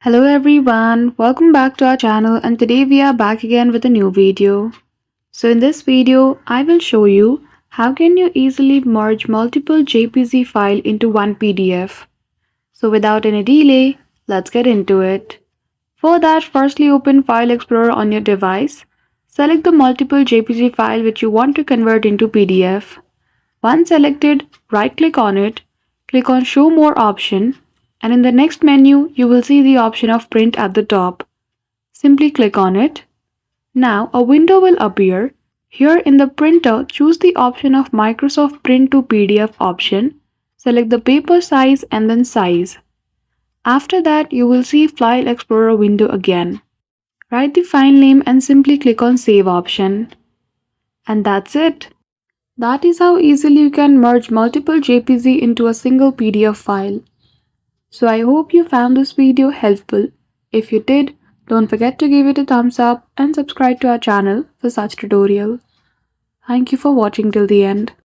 Hello everyone, welcome back to our channel and today we are back again with a new video. So in this video, I will show you how can you easily merge multiple JPG file into one PDF. So without any delay, let's get into it. For that, firstly open File Explorer on your device. Select the multiple JPG file which you want to convert into PDF. Once selected, right-click on it, click on Show More option, and in the next menu, you will see the option of Print at the top. Simply click on it. Now, a window will appear. Here in the printer, choose the option of Microsoft Print to PDF option. Select the paper size and then size. After that, you will see File Explorer window again. Write the file name and simply click on Save option. And that's it. That is how easily you can merge multiple JPG into a single PDF file. So I hope you found this video helpful. If you did, don't forget to give it a thumbs up and subscribe to our channel for such tutorials. Thank you for watching till the end.